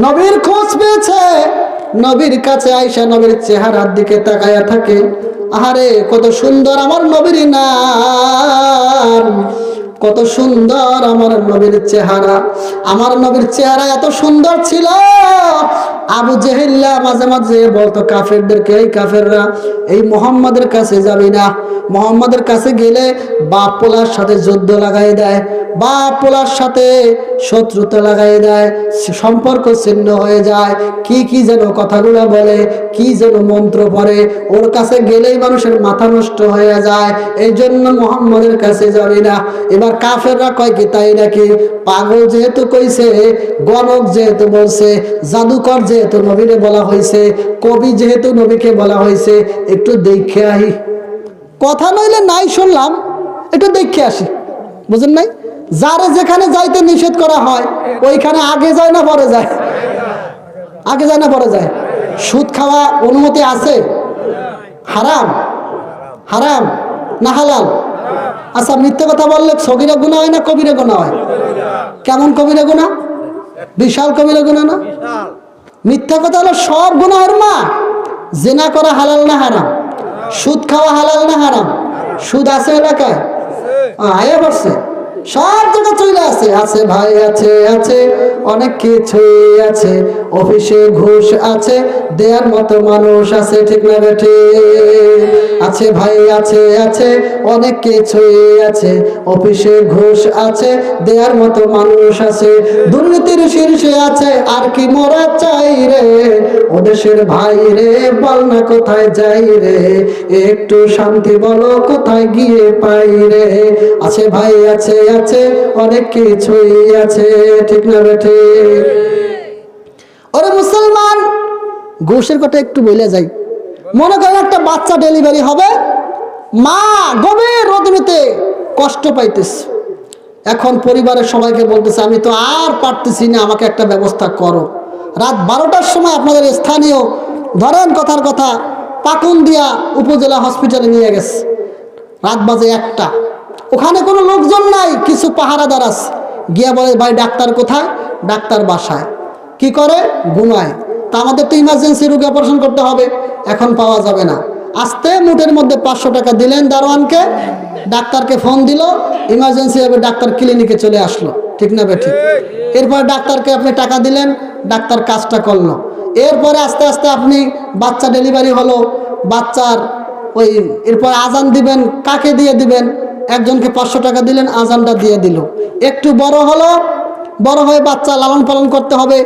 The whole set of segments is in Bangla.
নবীর খোঁজ পেয়েছে, নবীর কাছে আয়েশা নবীর চেহারার দিকে তাকায়া থাকে। আহারে কত সুন্দর আমার নবীর নাম, কত সুন্দর আমার নবীর চেহারা। আমার নবীর চেহারা এত সুন্দর ছিল, আবু জেহেল্লা মাঝে মাঝে বলতো কাফেরদেরকে, এই কাফেররা এই মুহাম্মাদের কাছে যাবি না, মুহাম্মাদের কাছে গেলে বাপ পোলার সাথে যুদ্ধ লাগাই দেয়, বাপ পোলার সাথে শত্রুতা লাগাই দেয়, সম্পর্ক ছিন্ন হয়ে যায়, কি কি যেন কথাগুলো বলে, কি যেন মন্ত্র পড়ে, ওর কাছে গেলেই মানুষের মাথা নষ্ট হয়ে যায়, এই জন্য মুহাম্মাদের কাছে যাবি না। এবার কাফেররা কয় কি তাই নাকি? পাগল যেহেতু কইছে, গণক যেহেতু বলছে, জাদুকর যেহেতু নবীরে বলা হয়েছে, কবি যেহেতু নবীকে বলা হয়েছে, একটু দেখে আহি। কথা নইলে নাই শুনলাম, একটু দেখে আসি। বুঝেন নাই? যারে যেখানে যাইতে নিষেধ করা হয় ওইখানে আগে যায় না পরে যায়? আগে যায় না পরে যায়? সুদ খাওয়া অনুমতি আছে? হারাম? হারাম না হালাল? আচ্ছা, মিথ্যে কথা বললে সগীরা গুনাহ হয় না কবিরা গুনাহ হয়? কেমন কবিরা গুনাহ? বিশাল কবিরা গুনাহ না? মিথ্যা কথা হলো সব গুনাহের মা। জিনা করা হালাল না হারাম? সুদ খাওয়া হালাল না হারাম? সুদ আছে এলাকায়? আয়া পড়ছে, সব জায়গা চলে আছে। আছে ভাই, আছে আছে অনেক কিছুই আছে, অফিসে ঘুষ আছে, দেয়ার মতো মানুষ আছে, ঠিক না বেঠে? আছে ভাই, আছে আছে অনেক কিছুই আছে, অফিসে ঘুষ আছে, দেয়ার মতো মানুষ আছে, দুর্নীতির শীর্ষে আছে, আর কি মোরা চাই রে, ও দেশের ভাই রে, বল না কোথায় যাই রে, একটু শান্তি বলো কোথায় গিয়ে পাই রে। আছে ভাই, আছে আছে অনেক কিছুই আছে, ঠিক না বেঠে? ওরে মুসলমান, ঘুষের কথা একটু বলে যাই। মনে করেন একটা বাচ্চা ডেলিভারি হবে, মা গভীর রোদরিতে কষ্ট পাইতেছে, এখন পরিবারের সবাইকে বলতেছে আমি তো আর পারতেছি না, আমাকে একটা ব্যবস্থা করো। রাত 12টার সময় আপনাদের স্থানীয় ধরেন কথার কথা পাকুন্দিয়া উপজেলা হসপিটালে নিয়ে গেছে, রাত বাজে 1টা, ওখানে কোনো লোকজন নাই, কিছু পাহারাদার আছে। গিয়া বলে ভাই ডাক্তার কোথায়? ডাক্তার বাসায়। কি করে? ঘুমায়। তা আমাদের তো ইমার্জেন্সি রোগী অপারেশন করতে হবে, এখন পাওয়া যাবে না। আসতে মুঠের মধ্যে 500 টাকা দিলেন দারোয়ানকে, ডাক্তারকে ফোন দিল, ইমার্জেন্সি ভাবে ডাক্তার ক্লিনিকে চলে আসলো, ঠিক না বেঠি? এরপর ডাক্তারকে আপনি টাকা দিলেন, ডাক্তার কাজটা করলো। এরপরে আস্তে আস্তে আপনি বাচ্চা ডেলিভারি হলো, বাচ্চার ওই এরপর আজান দিবেন, কাকে দিয়ে দিবেন? একজনকে 500 টাকা দিলেন, আজানটা দিয়ে দিল। একটু বড় হলো, বড় হয়ে বাচ্চা লালন পালন করতে হবে,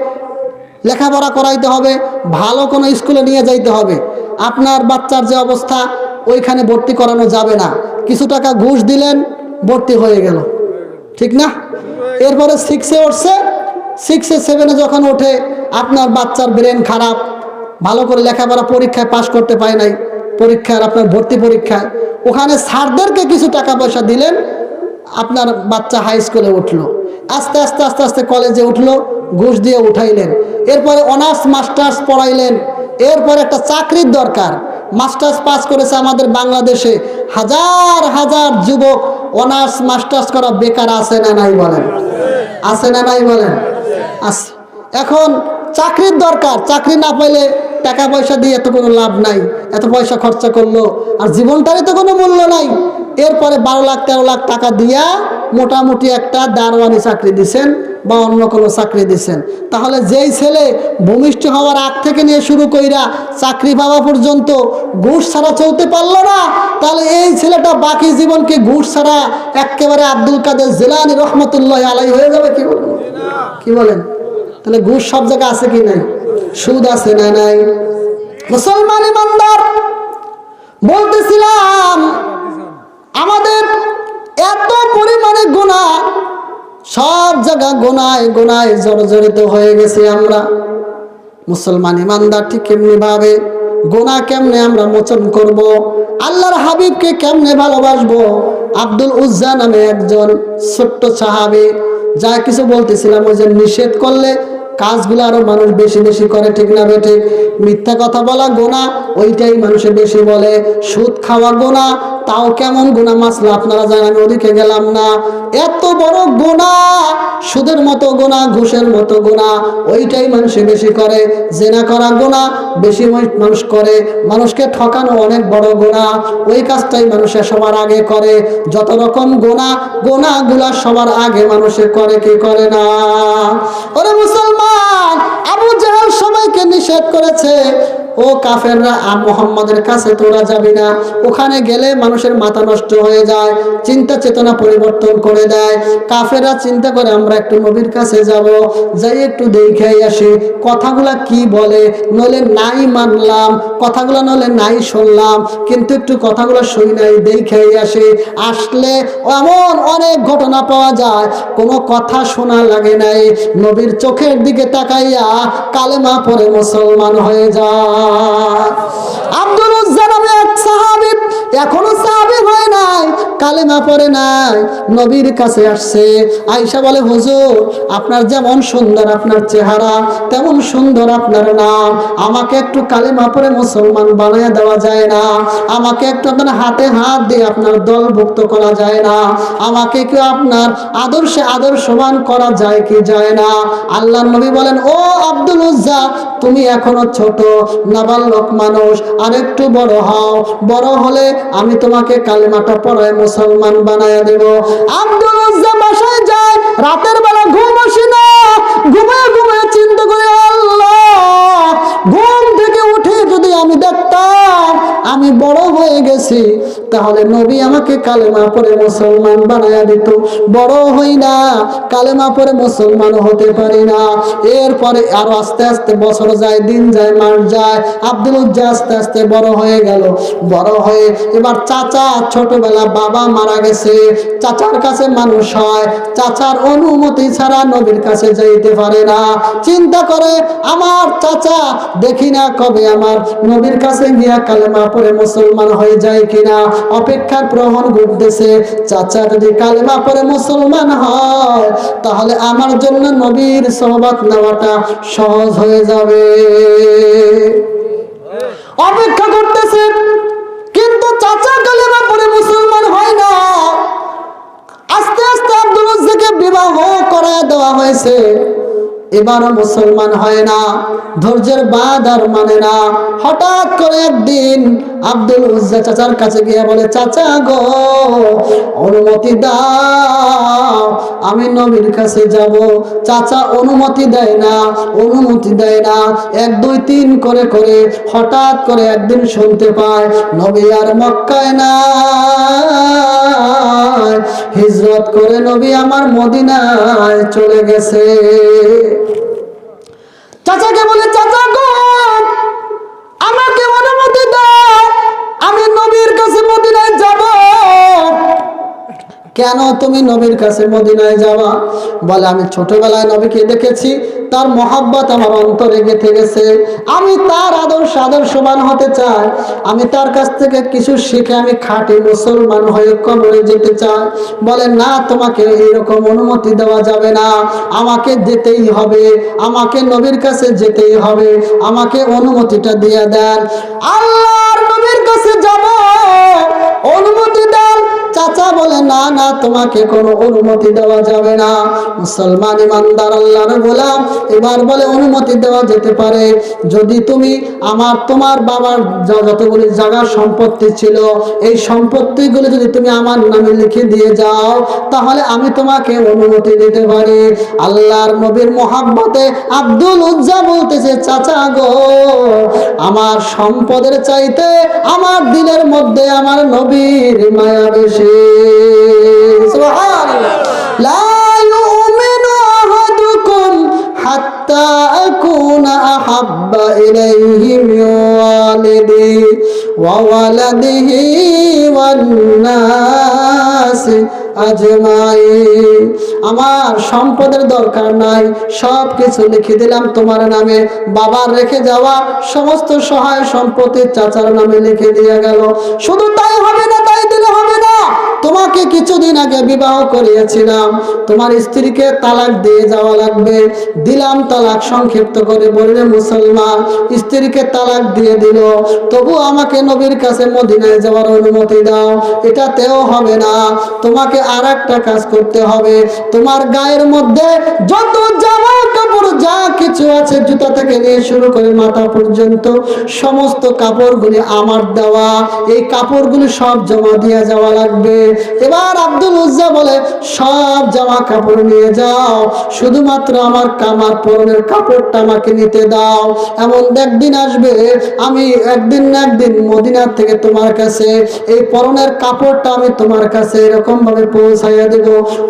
লেখাপড়া করাইতে হবে, ভালো কোনো স্কুলে নিয়ে যাইতে হবে। আপনার বাচ্চার যে অবস্থা, ওইখানে ভর্তি করানো যাবে না, কিছু টাকা ঘুষ দিলেন, ভর্তি হয়ে গেল, ঠিক না? এরপরে 6-এ উঠছে, 6-এ 7-এ যখন ওঠে, আপনার বাচ্চার ব্রেন খারাপ, ভালো করে লেখাপড়া পরীক্ষায় পাশ করতে পায় নাই, পরীক্ষার আপনার ভর্তি পরীক্ষায় ওখানে স্যারদেরকে কিছু টাকা পয়সা দিলেন, আপনার বাচ্চা হাই স্কুলে উঠলো, আস্তে আস্তে আস্তে আস্তে কলেজে উঠলো, ঘুষ দিয়ে উঠাইলেন। এরপরে অনার্স মাস্টার্স পড়াইলেন। এরপরে একটা চাকরির দরকার, মাস্টার্স পাস করেছে আমাদের বাংলাদেশে হাজার হাজার যুবক, অনার্স মাস্টার্স করা বেকার আছে না নাই বলেন? আছে না নাই বলেন? আছে। এখন চাকরির দরকার, চাকরি না পাইলে টাকা পয়সা দিয়ে এত কোনো লাভ নাই, এত পয়সা খরচা করলো আর জীবনটারই তো কোনো মূল্য নাই। এরপরে 12 লাখ 13 লাখ টাকা দিয়া মোটামুটি একটা দারোয়ানি চাকরি দিছেন বা অন্য কোনো চাকরি দিছেন। তাহলে যেই ছেলে ভূমিষ্ঠ হওয়ার আগ থেকে নিয়ে শুরু কইরা চাকরি পাওয়া পর্যন্ত ঘুষ ছাড়া চলতে পারলো না, তাহলে এই ছেলেটা বাকি জীবনকে ঘুষ ছাড়া একেবারে আব্দুল কাদের জিলানী রহমতুল্লাহ আলাইহি হয়ে যাবে। কি বলেন? কি বলেন? তাহলে ঘুষ সব জায়গায় আছে কি নাই? সুদ আছে না নাই? মুসলমান ইমানদার, বলতেছিলাম আমাদের এত পরিমাণে গুনাহ, সব জায়গা গুনায় গুনায় জর্জরিত হয়ে গেছি আমরা। মুসলমান ইমানদার ঠিক কেমনি ভাবে গুনাহ কেমনে আমরা মোচন করব, আল্লাহর হাবিবকে কেমনে ভালোবাসবো? আব্দুল উজ্জা নামে একজন ছোট্ট সাহাবী, যা কিছু বলতেছিলাম, ওই যে নিষেধ করলে কাজগুলো আরো মানুষ বেশি বেশি করে, ঠিক না বেঠিক? মিথ্যা কথা বলা গুনাহ, ওইটাই মানুষে বেশি বলে। সুদ খাওয়া গুনাহ, তাও কেমন গুনাহ মাসলা আপনারা জানেন, আমি ওদিকে গেলাম না। এত বড় গুনাহ, সুদের মতো গুনাহ, ঘুষের মতো গুনাহ, ওইটাই মানুষে বেশি করে। জেনা করা গুনাহ বেশি মানুষ করে। মানুষকে ঠকানো অনেক বড় গুনাহ, ওই কাজটাই মানুষে সবার আগে করে। যত রকম গুনাহগুলা সবার আগে মানুষে করে, কি করে না? ওরে মুসলমান, আবু জাহেল সবাইকে নিষেধ করেছে, ও কাফেররা, মুহাম্মাদের কাছে তোরা যাবি না, ওখানে গেলে মানুষের মাথা নষ্ট হয়ে যায়, চিন্তা চেতনা পরিবর্তন করে দেয়। কাফেররা চিন্তা করে আমরা একটু নবীর কাছে যাব, যাই একটু দেখে আসি কথাগুলা কি বলে, নলে নাই মানলাম, কথাগুলো নলে নাই শুনলাম, কিন্তু একটু কথাগুলো শুই নাই, দেখে আসি। আসলে এমন অনেক ঘটনা পাওয়া যায়, কোনো কথা শোনা লাগে নাই, নবীর চোখের দিকে তাকাইয়া কালেমা পড়ে মুসলমান হয়ে যায়। আব্দুল উজ্জা নামে এক সাহাবী, এখনো সাহাবী হয় নাই, কালেমা পড়ে নাই, নবীর কাছে আসছে। আয়েশা বলে, হুজুর আপনার যেমন সুন্দর আপনার চেহারা, তেমন সুন্দর আপনার নাম, আমাকে একটু কালেমা পড়ে মুসলমান বানিয়ে দেওয়া যায় না? আমাকে একটু আপনার হাতে হাত দিয়ে আপনার দলভুক্ত করা যায় না? আমাকে কেউ আপনার আদর্শে আদর্শবান করা যায় কি যায় না? আল্লাহর নবী বলেন, ও আব্দুল উজ্জা, তুমি এখনো ছোট নাবালক মানুষ, আর একটু বড় হও, বড় হলে আমি তোমাকে কালেমাটা পড়ায় মুসলমান বানায়া দেব। আব্দুল উজ্জা বাসায় যায়, রাতের বেলা ঘুম আসে না, ঘুমায় ঘুমায় চিন্তা করে, আল্লাহ, ঘুম থেকে উঠে যদি আমি দেখতাম আমি বড় হয়ে গেছি, তাহলে নবী আমাকে কালেমা পড়ে মুসলমান বানায়া দিত। বড় হই না, কালেমা পড়ে মুসলমান হতে পারি না। এরপরে আরো আস্তে আস্তে বছর যায়, দিন যায়, মাস যায়, আব্দুল উজ্জা আস্তে আস্তে বড় হয়ে গেল। বড় হয়ে এবার চাচা, ছোটবেলা বাবা মারা গেছে, চাচার কাছে মানুষ হয়, চাচার অনুমতি ছাড়া নবীর কাছে যাইতে পারে না। চিন্তা করে, আমার চাচা দেখি না কবে আমার নবীর কাছে গিয়া কালেমা পড়ে মুসলমান হয়ে যায় কিনা, অপেক্ষার প্রহর ঘুরতেছে। চাচা যদি কালেমা পড়ে মুসলমান হয়, তাহলে আমার জন্য নবীর সোহবত নেওয়াটা সহজ হয়ে যাবে। অপেক্ষা করতেছে, কিন্তু চাচা কালেমা পড়ে মুসলমান হয় না। আস্তে আস্তে আব্দুল উজ্জাকে বিবাহ করায় দেওয়া হয়েছে, এবারও মুসলমান হয় না। ধৈর্যের বাঁধ আর মানে না। হঠাৎ করে একদিন আব্দুল উজ্জা চাচার কাছে গিয়ে বলে, চাচা গো, অনুমতি দাও, আমি নবীর কাছে যাব। চাচা অনুমতি দেয় না, অনুমতি দেয় না। 1 2 3 করে করে হঠাৎ করে একদিন শুনতে পায় নবী আর মক্কায় না, হিজরত করে নবী আমার মদিনায় চলে গেছে। চাচাকে বলে, চাচা গো, আমাকে অনুমতি দাও, আমি নবীর কাছে মদিনায় যাব। কেন তুমি নবীর কাছে মদিনায় যাবা? বলে, আমি ছোটবেলায় নবীকে দেখেছি, তার মহব্বত আমার অন্তরে গেঁথে গেছে, আমি তার আদর্শবান হতে চাই, আমি তার কাছ থেকে কিছু শিখে আমি খাঁটি মুসলমান হয়ে কবরে যেতে চাই। বলে, না, তোমাকে এরকম অনুমতি দেওয়া যাবে না, আমাকে যেতেই হবে, আমাকে নবীর কাছে যেতেই হবে, আমাকে অনুমতিটা দিয়ে দেন। আল্লাহর নবীর কাছে যাব, অনুমতি দেন। চাচা বলে, না না, তোমাকে কোনো অনুমতি দেওয়া যাবে না। মুসলমান ইমানদার আল্লাহর গোলাম এবার বলে, অনুমতি দেওয়া যেতে পারে যদি তুমি তোমার বাবার যতগুলি জায়গা সম্পত্তি ছিল, এই সম্পত্তিগুলো যদি তুমি আমার নামে লিখে দিয়ে যাও, তাহলে আমি তোমাকে অনুমতি দিতে পারি। আল্লাহর নবীর মহব্বতে আব্দুল উজ্জা বলতেছে, চাচা গো, আমার সম্পদের চাইতে আমার দিলের মধ্যে আমার নবীর মায়া বেশি। লা ইউমিনু আহাদুকুম হাত্তা আকুনা আহাব্বা ইলাইহি মিন ওয়ালিদিহি ওয়া ওয়ালাদিহি ওয়ান নাসি আজমাইন। আমার সম্পদের দরকার নাই, সব কিছু লিখে দিলাম তোমার নামে। বাবার রেখে যাওয়া সমস্ত সহায় সম্পত্তি চাচার নামে লিখে দিয়ে গেল। শুধু তাই হবে না, তাই দিলে হবে না, তোমাকে কিছুদিন আগে বিবাহ করিয়েছিলাম, তোমার স্ত্রীকে তালাক দিয়ে যাওয়া লাগবে। দিলাম তালাক, সংক্ষিপ্ত করে বললে মুসলমান স্ত্রীকে তালাক দিয়ে দিল, তবু আমাকে নবীর কাছে মদিনায় যাওয়ার অনুমতি দাও। এটাতেও হবে না, তোমাকে আর একটা কাজ করতে হবে। তোমার গায়ের মধ্যে যত জামা কাপড় যা কিছু আছে, জুতা থেকে নিয়ে শুরু করে মাথা পর্যন্ত সমস্ত কাপড়গুলি আমার দেওয়া, এই কাপড়গুলি সব জমা দিয়ে যাওয়া লাগবে। এবার আব্দুল উজ্জা বলে সব জামা কাপড় নিয়ে যাও, শুধুমাত্র আমার কামার পরনের কাপড়টা আমাকে নিতে দাও। এমন একদিন আসবে, আমি একদিন না একদিন মদিনার থেকে তোমার কাছে এই পরনের কাপড়টা আমি তোমার কাছে এরকম ভাবে পৌঁছাইয়া দেব।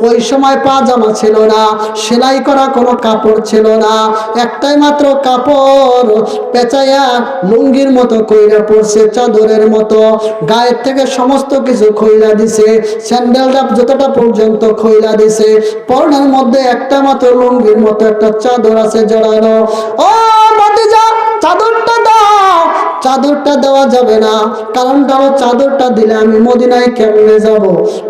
ওই সময় পাজামা ছিল না, সেলাই করা কোনো কাপড় ছিল না, একটাই মাত্র কাপড় পেঁচাইয়া লুঙ্গির মতো কইরা পড়ছে, চাদরের মতো গায়ের থেকে সমস্ত কিছু খইলা দিছে, স্যান্ডেলটা যতটা পর্যন্ত খইলা দিছে। পরনের মধ্যে একটা মাত্র লুঙ্গির মতো একটা চাদর আছে জড়ানো। ও ভাতিজা, চাদরটা দাও। চাদরটা দেওয়া যাবে না, কারণটা হলো চাদরটা দিলে আমি মদিনায় কেমনে যাব?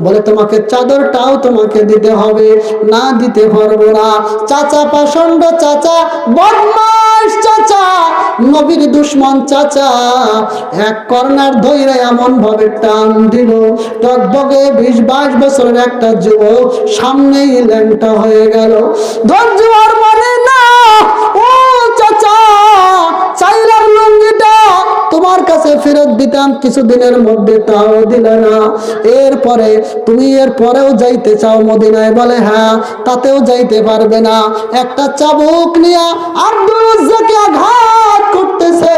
বলে তোমাকে চাদরটাও তোমাকে দিতে হবে। না দিতে পারবো না। চাচা পাষণ্ড, চাচা বদমাশ, চাচা নবীর দুশ্মন, চাচা এক কর্নার ধইরে এমন ভাবে টান দিল, টকবগে 20-22 বছরের একটা যুবক সামনেই ল্যাংটা হয়ে গেল। ধৈর্য আর মানে না। ও চাচা, চাইলাম লুঙ্গিটা তোমার কাছে ফেরত দিতাম কিছুদিনের মধ্যে, তাও দিলে না। এরপরে তুমি এর পরেও যাইতে চাও মদিনায়? বলে হ্যাঁ। তাতেও যাইতে পারবে না। একটা চাবুক নিয়ে আব্দুল উজ্জাকে আঘাত করতেছে,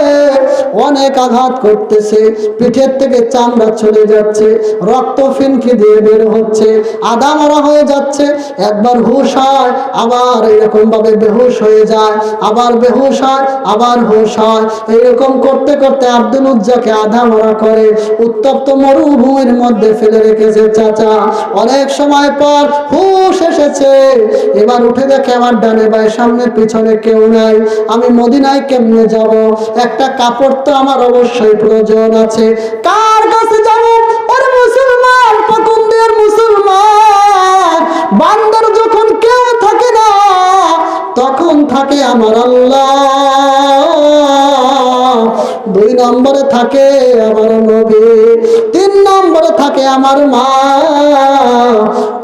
অনেক আঘাত করতেছে, পিঠের থেকে চামড়া চলে যাচ্ছে, রক্ত ফিনকি দিয়ে বের হচ্ছে, আধা মরা হয়ে যাচ্ছে। একবার হুশ হয়, আবার এরকম ভাবে বেহুশ হয়ে যায়, আবার বেহুশ হয়, আবার হুশ হয়। এরকম করতে করতে আব্দুল উজ্জাকে আধা মরা করে উত্তপ্ত মরুভূমির মধ্যে ফেলে রেখেছে চাচা। অনেক সময় পর হুশ এসেছে, এবার উঠে দেখে আমার ডানে বাই সামনে পিছনে কেউ নাই। আমি মদিনায় কেমনে যাব? একটা কাপড় তো আমার অবশ্যই প্রয়োজন আছে। কার কাছে যাব? ওরে মুসলমান, পাকুন্দের মুসলমান, বান্দার যখন কেউ থাকে না, তখন থাকে আমার আল্লাহ। 2 নম্বরে থাকে আমার নবী, 3 নম্বরে থাকে আমার মা,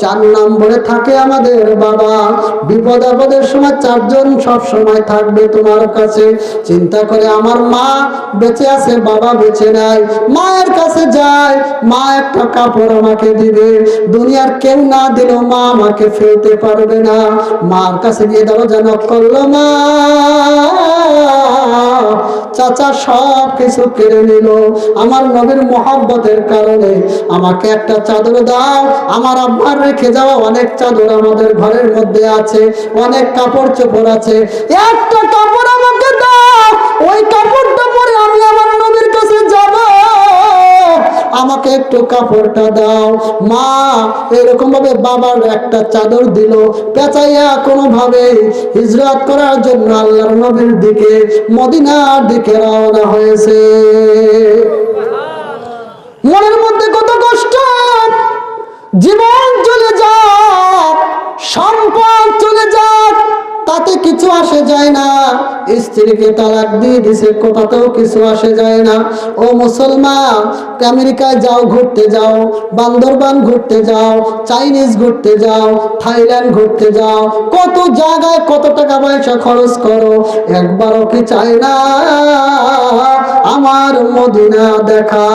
4 নম্বরে থাকে আমাদের বাবা। বিপদ আপদের সময় 4 জন সব সময় থাকবে তোমার কাছে। চিন্তা করে আমার মা বেঁচে আছে, বাবা বেঁচে নাই। মায়ের কাছে যায়, মা একটা কাপড় আমাকে দিবে, দুনিয়ার কেউ না দিলেও মা আমাকে ফেলতে পারবে না। মার কাছে গিয়ে দরজা নক করলো, মা। চাচা সব কিছু কেড়ে নিল, আমার নবীর মোহাব্বতের কারণে আমাকে একটা চাদর দাও। আমার আব্বার রেখে যাওয়া অনেক চাদর আমাদের ঘরের মধ্যে আছে, অনেক কাপড় চোপড় আছে, একটা কাপড় আমাকে দাও। ওই কাপড়টা পরে আমি আমার নবীর কাছে যাব, আমাকে একটু কাপড়টা দাও। মা এরকম ভাবে বাবার একটা চাদর দিল, পেঁচাইয়া কোনো ভাবে হিজরত করার জন্য আল্লাহর নবীর দিকে মদিনার দিকে রওনা হয়েছে। মনের মধ্যে কত কষ্ট, জীবন চলে যাক, সম্পদ চলে যাক, তাতে কিছু আসে যায় না। স্ত্রীকে তালাক দিয়ে দিছে, কোথাতেও কিছু আসে যায় না। ও মুসলমান, আমেরিকায় যাও, ঘুরতে যাও, বান্দরবান ঘুরতে যাও, চাইনিজ ঘুরতে যাও, থাইল্যান্ড ঘুরতে যাও, কত জায়গায় কত টাকা পয়সা খরচ করো, একবারও কি চাই না আমার মদিনা দেখা?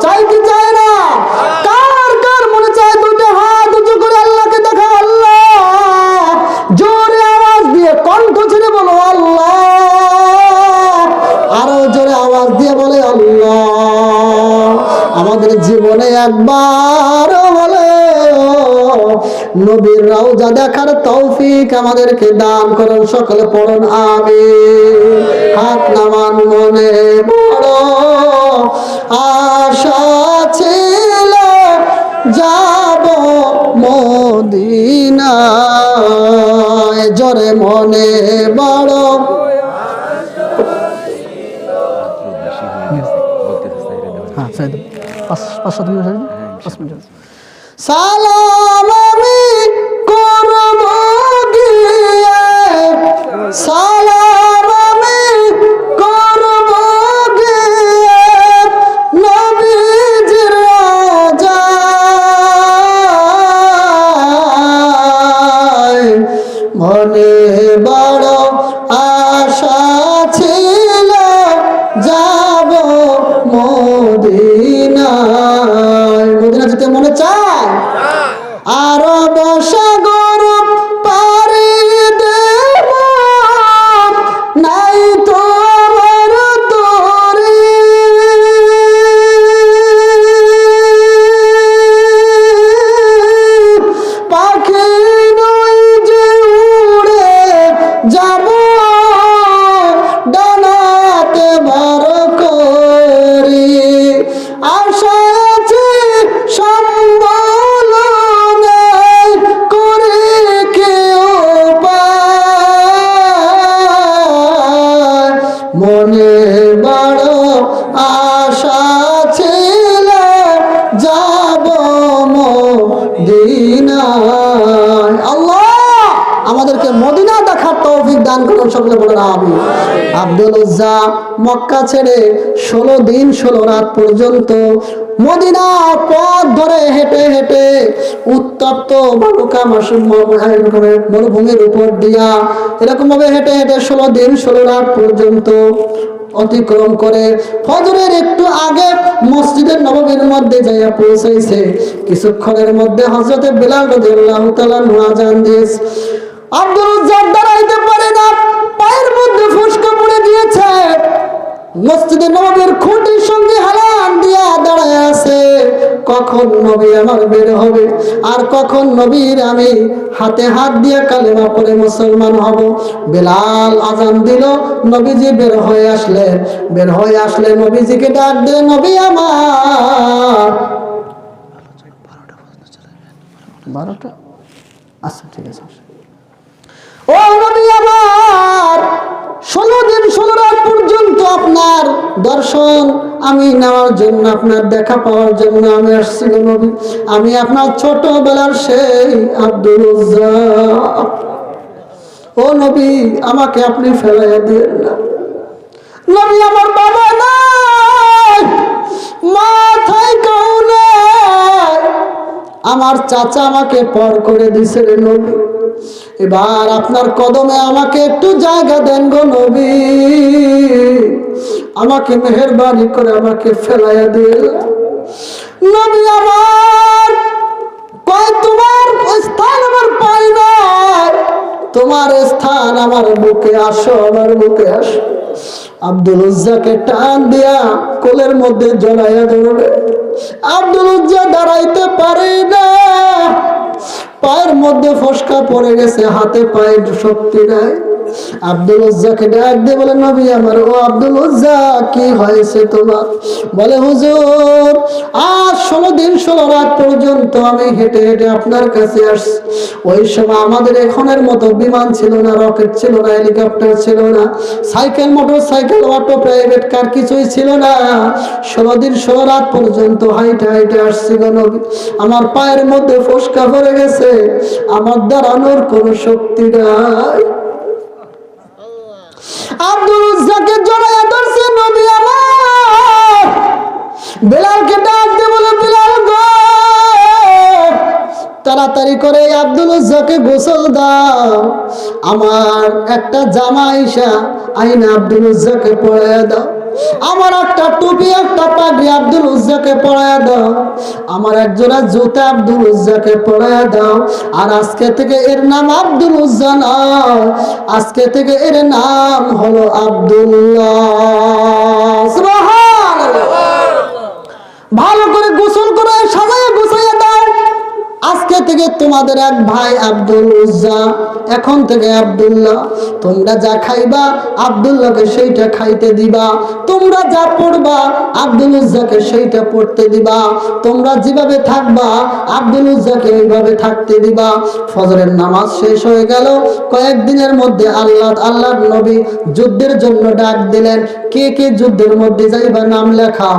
চাই কি চাই না? কার কার মনে চায়? 2টা হাত উঁচু করে আল্লাহকে দেখা। আল্লাহ, জোরে আওয়াজ দিয়ে কণ্ঠ ছেড়ে বলো আল্লাহ, আরো জোরে আওয়াজ দিয়ে বলে আল্লাহ। আমাদের জীবনে একবার বলে নবীর রওজা দেখার তৌফিক আমাদেরকে দান করুন। সকলে পড়ুন আমিন। হাত নামান। মনে বড় আশা ছিল যাব মদিনায়, জোরে মনে বড়। হ্যাঁ, 5-7 মিনিট। সালাম আমি করব গিয়ে, সালাম আমি করব গিয়ে নবীজির রওজায়। মনে বড় আশা ছিল যাব মদিনায়। মদিনা যেতে মনে চায়? আরব সাগর পাড়ি দেব, নাই তো আমার তরি। পাখি নই যে উড়ে যাব, ডানাতে ভর করি। আশা আছে সম্বল নেই, করে কেউ পায়। মনে বড় আশা ছিল যাব মদিনায়। আল্লাহ আমাদেরকে মদিনা দেখার তৌফিক দান করুন, সকলে বলেন আমিন। আব্দুল উজ্জা মক্কা ছেড়ে 16 দিন 16 রাত পর্যন্ত মদিনা পথ ধরে হেঁটে হেঁটে উত্তপ্ত বালুকা মরুভূমির উপর দিয়া এরকম ভাবে হেঁটে হেঁটে 16 দিন 16 রাত পর্যন্ত অতিক্রম করে ফজরের একটু আগে মসজিদের নববীর মধ্যে যাইয়া পৌঁছাইছে। কিছুক্ষণের মধ্যে হযরতে বিলাল রাদিয়াল্লাহু তাআলা আযান দিয়েছে। আব্দুল উজ্জা দাঁড়াইতে পারে না, পায়ের মধ্যে ফুসকা পড়ে গিয়েছে। মসজিদের নববীর খুঁটির সঙ্গে হেলান দিয়া দাঁড়ায় আছে, কখন নবী আমার বের হবে আর কখন নবীর আমি হাতে হাত দিয়ে কালেমা পড়ে মুসলমান হব। বিলাল আযান দিল, নবীজি বের হয়ে আসলেন। বের হয়ে আসলে নবীজিকে ডাক দিলেন, নবী আমার। 12টা? আচ্ছা ঠিক আছে। ও নবী আমার, 16 দিন 16 রাত পর্যন্ত আপনার দর্শন আমি নেওয়ার জন্য, আপনার দেখা পাওয়ার জন্য আমি আসছি নবী। আমি আপনার ছোটবেলার সেই আব্দুল উজ্জা। ও নবী, আমাকে আপনি ফেলাইয়া দিয়েন না। নবী আমার বাবা নাই, মা থাইকাও নাই, আমার চাচা আমাকে পর করে দিছে রে নবী। এবার আপনার কদমে আমাকে একটু জায়গা দেন গো নবী, আমাকে মেহেরবানি করে আমাকে ফেলাইয়া দিয়ে। নবী আমার কয়, তোমার স্থান আমার পাই না, তোমার স্থান আমার বুকে, আসো আমার বুকে আসো। আব্দুল উজ্জাকে টান দিয়া কোলের মধ্যে জড়াইয়া ধরবে। আব্দুল উজ্জা দাঁড়াইতে পারে না, পায়ের মধ্যে ফসকা পড়ে গেছে, হাতে পায়ে শক্তি নাই। আব্দুল উজ্জাকে ডাক দিয়ে বলে, নবী আমার। ও আব্দুল উজ্জা, কি হয়েছে তোমার? বলে, হুজুর আজ 16 দিন 16 রাত পর্যন্ত আমি হেঁটে হেঁটে আপনার কাছে আসছি। ওই সময় আমাদের এখনের মতো বিমান ছিল না, রকেট ছিল না, হেলিকপ্টার ছিল না, cycle, motor cycle, auto, private car কিছুই ছিল না। 16 দিন 16 রাত পর্যন্ত হাইটে হাইটে আসছিল নবী। আমার পায়ের মধ্যে ফসকা পড়ে গেছে, আমার দাঁড়ানোর কোনো শক্তি নাই। আব্দুল উজ্জাকে জড়াইয়া ধরছে নবী আমার। বিলালকে ডাক দিয়ে বলে, বিলাল গো, তাড়াতাড়ি করে আব্দুল উজ্জাকে গোসল দাও। আমার একটা জামা আইসা আইনা আব্দুল উজ্জাকে পরাইয়া দাও। আমার একটা টুপি, একটা পাগড়ি আব্দুল উজ্জাকে পরাইয়া দাও। আমার একজোড়া জুতা আব্দুল উজ্জাকে পরাইয়া দাও। আর আজকে থেকে এর নাম আব্দুল উজ্জা নয়, আজকে থেকে এর নাম হলো আব্দুল্লাহ। সুবহানাল্লাহ। ভালো করে গোসল করে সাজাইয়া গুছাইয়া দাও। আজকে থেকে তোমাদের এক ভাই আব্দুল উজ্জা, এখন থেকে আব্দুল্লাহ। তোমরা যা খাইবা আব্দুল্লাহকে সেইটা খাইতে দিবা। তোমরা যা পড়বা আব্দুল উজ্জাকে সেইটা পড়তে দিবা, তোমরা যেভাবে থাকবা আব্দুল উজ্জাকে ওইভাবে থাকতে দিবা। ফজরের নামাজ শেষ হয়ে গেল। কয়েকদিনের মধ্যে আল্লাহর নবী যুদ্ধের জন্য ডাক দিলেন। কে কে যুদ্ধের মধ্যে যাইবা নাম লেখা।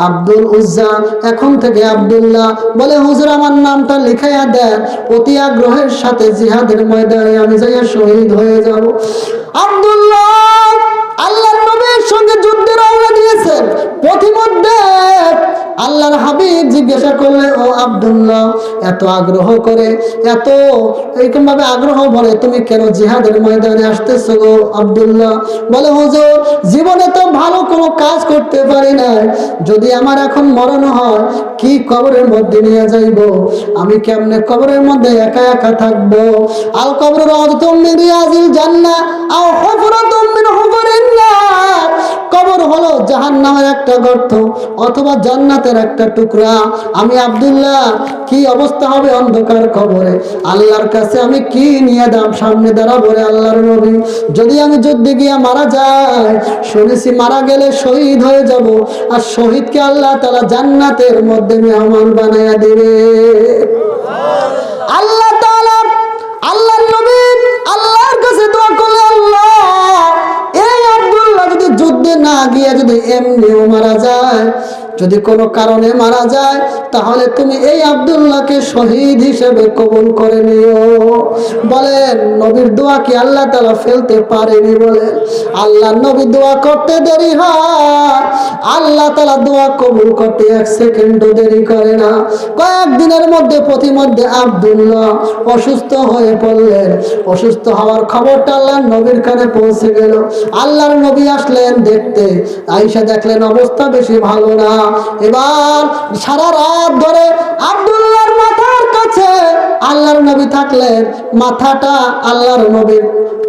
আব্দুল উজ্জা এখন থেকে আব্দুল্লাহ বলে, হুজুর আমার নামটা লিখাইয়া দেন, অতি আগ্রহের সাথে জিহাদের ময়দানে আমি যাইয়া শহীদ হয়ে যাব। আব্দুল্লাহ আল্লাহর নবীর সঙ্গে যুদ্ধে রওনা দিয়েছেন। পথিমধ্যে আল্লাহর হাবিব জিজ্ঞাসা করলে, ও আব্দুল্লাহ এত আগ্রহ করে, এত এইরকম ভাবে আগ্রহ বলে তুমি কেন জিহাদের ময়দানে আসতেছো গো আব্দুল্লাহ? বলে, হুজুর জীবনে তো ভালো কোনো কাজ করতে পারি না, যদি আমার এখন মরণ হয় কি কবরের মধ্যে নিয়ে যাইব, আমি কেমনে কবরের মধ্যে একা একা থাকবো। আল কবর রাউযাতুম মিন রিয়াজিল জান্নাহ আও হুফরাতুম মিন হুফারিন নার। কবর হলো জাহান্নামের একটা গর্ত অথবা জান্নাতের একটা টুকরা। আমি আব্দুল্লাহ কি অবস্থা হবে অন্ধকার কবরে, আল্লাহর কাছে আমি কি নিয়ে সামনে দাঁড়াবো রে আল্লাহর নবী? যদি আমি যুদ্ধে গিয়া মারা যাই, শুনেছি মারা গেলে শহীদ হয়ে যাব, আর শহীদকে আল্লাহ তাআলা জান্নাতের মধ্যে মেহমান বানায়া দিবে। আল্লাহ তাআলা আল্লাহর নবী আল্লাহর কাছে দোয়া করলে, আল্লাহ এই আব্দুল্লাহ যদি যুদ্ধে না গিয়ে যদি এমনিও মারা যায়, যদি কোনো কারণে মারা যায়, তাহলে তুমি এই আব্দুল্লাহকে শহীদ হিসেবে কবুল করে নিও। বলেন নবীর দোয়া কি আল্লাহ তাআলা ফেলতে পারেনি? বলেন আল্লাহ নবী দোয়া করতে দেরি হয়, আল্লাহ তাআলা দোয়া কবুল করতে এক সেকেন্ডও দেরি করে না। কয়েকদিনের মধ্যে প্রতিমধ্যে আব্দুল্লাহ অসুস্থ হয়ে পড়লেন। অসুস্থ হওয়ার খবরটা আল্লাহর নবীর কানে পৌঁছে গেল। আল্লাহর নবী আসলেন দেখতে, আয়েশা দেখলেন অবস্থা বেশি ভালো না। এবার সারা রাত ধরে আব্দুল্লাহর মাথার কাছে আল্লাহর নবী থাকলেন, মাথাটা আল্লাহর নবীর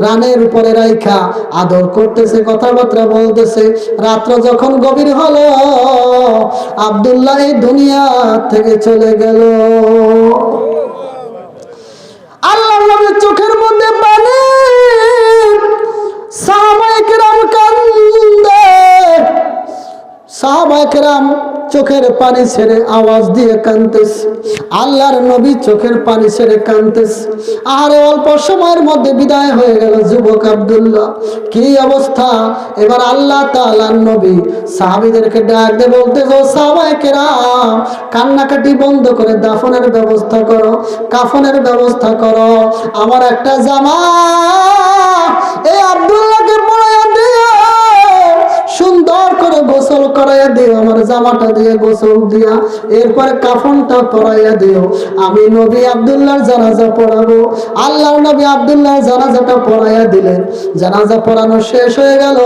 রানের উপরে রাইখা আদর করতেছে, কথাবার্তা বলতেছে। রাত্র যখন গভীর হলো, আব্দুল্লাহ এই দুনিয়া থেকে চলে গেল। আল্লাহর নবীর চোখের মধ্যে পানি, সাহাবায়ে কেরাম কান্দে, সাহাবায়ে কেরাম চোখের পানি ছেড়ে আওয়াজ দিয়ে কাঁদতেছে। আল্লাহর নবী চোখের পানি ছেড়ে কাঁদতেছে। আর অল্প সময়ের মধ্যে বিদায় হয়ে গেল যুবক আব্দুল্লাহ। কি অবস্থা! এবার আল্লাহ তাআলার নবী সাহাবীদেরকে ডাক দিয়ে বলতেছে, সাহাবায়ে কেরাম কান্নাকাটি বন্ধ করে দাফনের ব্যবস্থা করো, কাফনের ব্যবস্থা করো। আমার একটা জামা এই আব্দুল্লাহকে পরাইয়া দিও, সুন্দর করে গোসল করাইয়া দিও, আমার জামাটা দিয়ে গোসল দিয়া এরপরে কাফনটা পরাইয়া দিও। আমি নবী আব্দুল্লাহর জানাজা পড়াবো। আল্লাহর নবী আব্দুল্লাহর জানাজাটা পড়াইয়া দিলেন। জানাজা পড়ানো শেষ হয়ে গেল,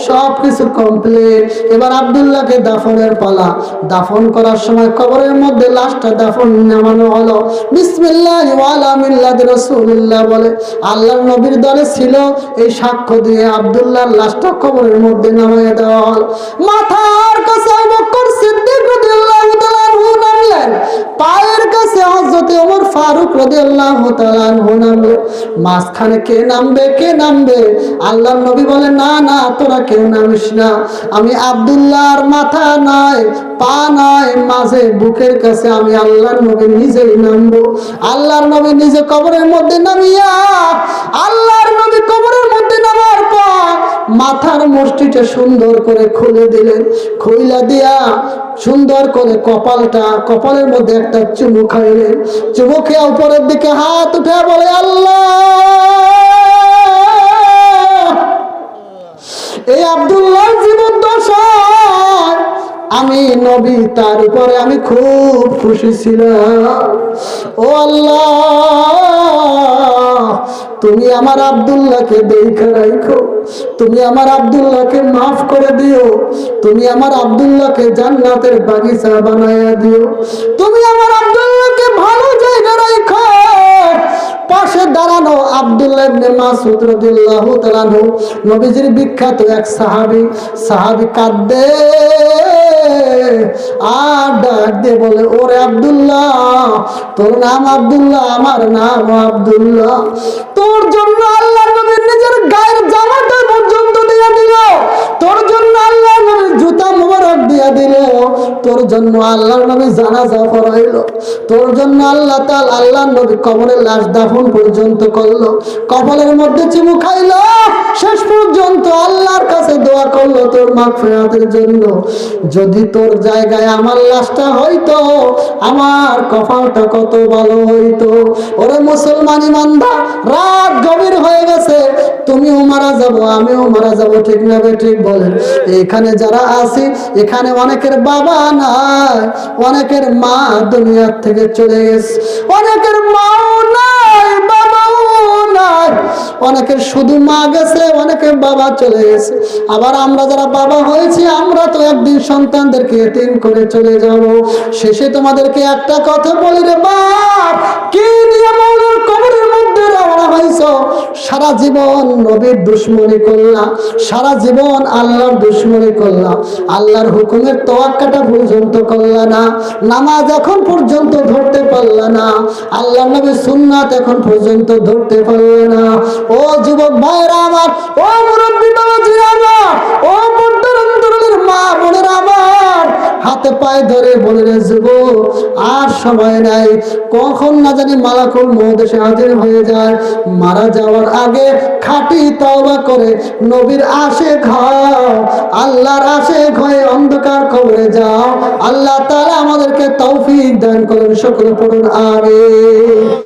সব কিছু কমপ্লিট। এবার আব্দুল্লাহকে দাফনের পালা। দাফন করার সময় কবরের মধ্যে লাশটা দাফন নামানো হলো। বিসমিল্লাহি ওয়া আলা মিল্লাতি রাসূলিল্লাহ বলে আল্লাহর নবীর দলে ছিল, এই সাক্ষ্য দিয়ে আব্দুল্লাহর লাশটা কবরের মধ্যে নামাইয়া দেওয়া হলো। মাথার কাছে আবু বকর সিদ্দিক রাদিয়াল্লাহু তাআলা আনহু নামলেন, পায়ের কাছে হযরত ওমর ফারুক রাদিয়াল্লাহু তাআলা আনহু নামলেন। মাঝখানে কে নামবে, কে নামবে? আল্লাহর নবী বলে, না না তোরা কেউ নামিস না, আমি আব্দুল্লাহর মাথা নয়, পা নয়, মাঝে বুকের কাছে আমি আল্লাহর নবী নিজেই নামবো। আল্লাহর নবী নিজে কবরের মধ্যে নামিয়া, আল্লাহর নবী কবরের মধ্যে নামার পর মাথার মুষ্টিটা সুন্দর করে খুলে দিলেন। খুইলা দিয়া সুন্দর করে কপালের মধ্যে একটা চুমু খাইলেন। চুমু খেয়ে উপরের দিকে হাত উঠে বলে, আল্লাহ এই আব্দুল্লাহর জীবন দশায় আমি নবী, তার উপরে আমি খুব খুশি ছিলাম। ও আল্লাহ তুমি আমার আব্দুল্লাহকে দেখে রাখো, তুমি আমার আব্দুল্লাহকে মাফ করে দিও, তুমি আমার আব্দুল্লাহকে জান্নাতের বাগিচা বানায়া দিও, তুমি আমার আব্দুল্লাহকে ভালো জায়গা রাখো। পাশে দাঁড়ানো আব্দুল্লাহ ইবনে মাসউদ রাদিয়াল্লাহু তাআলা আনহু, নবীজির বিখ্যাত এক সাহাবী কাঁদে আর ডাক দিয়ে বলে, ওরে আব্দুল্লাহ তোর নাম আব্দুল্লাহ, আমার নাম আব্দুল্লাহ, তোর জন্য আল্লাহর নবী নিজের গায়ের জামাটা পর্যন্ত দিয়ে দিল, তোর জন্য আল্লাহর নবী তোর জন্য আল্লাহর নবী জানাজা পড়াইলো, তোর জন্য আল্লাহ তাআলা আল্লাহর নবী কবরের লাশ দাফন পর্যন্ত করলো, কবরের মধ্যে চুমু খাইলো, শেষ পর্যন্ত আল্লাহর কাছে দোয়া করলো তোর মাগফিরাতের জন্য। যদি তোর জায়গায় আমার লাশটা হইতো, আমার কপালটা কত ভালো হইতো। ওরে মুসলমান ইমানদার, রাত গভীর হয়ে গেছে, তুমিও মারা যাবো, আমিও মারা যাবো, ঠিক না বে ঠিক বলেন? এখানে যারা আছি, এখানে অনেকের বাবা নাই, অনেকের মা দুনিয়ার থেকে চলে গেছে, অনেকের মাও নাই, বাবাও নাই, অনেকের শুধু মা গেছে, অনেকের বাবা চলে গেছে। আবার আমরা যারা বাবা হয়েছি, আমরা তো একদিন সন্তানদেরকে এতিম করে চলে যাব। শেষে তোমাদেরকে একটা কথা বলি রে বাপ, কি নিয়ে মাওলার কবরের মধ্যে রওনা হইছ? সারা জীবন নবীর দুশমনি করলা, সারা জীবন আল্লাহর দুশমনি করলা, আল্লাহর হুকুমের তোয়াক্কাটা পর্যন্ত করলা না, নামাজ এখন পর্যন্ত ধরতে পারলা না, আল্লাহ নবীর সুন্নাত এখন পর্যন্ত ধরতে পারলে না। ও যুবক ভাইরা আমার, ও মুরব্বী বাবাজিরা আমার, ও পর্দার অন্তরালের মা বোনেরা আমার, হাতে পায়ে ধরে বলে রে যুবক, আর সময় নাই, কখন না জানি মালাকুল মউত এসে হাজির হয়ে যায়। মারা যাওয়ার আগে খাঁটি তওবা করে নবীর আশিক হও, আল্লাহর আশিক হয়ে অন্ধকার কবরে যাও। আল্লাহ তাআলা আমাদেরকে তৌফিক দান করেন, সকলে পড়ুন আমিন।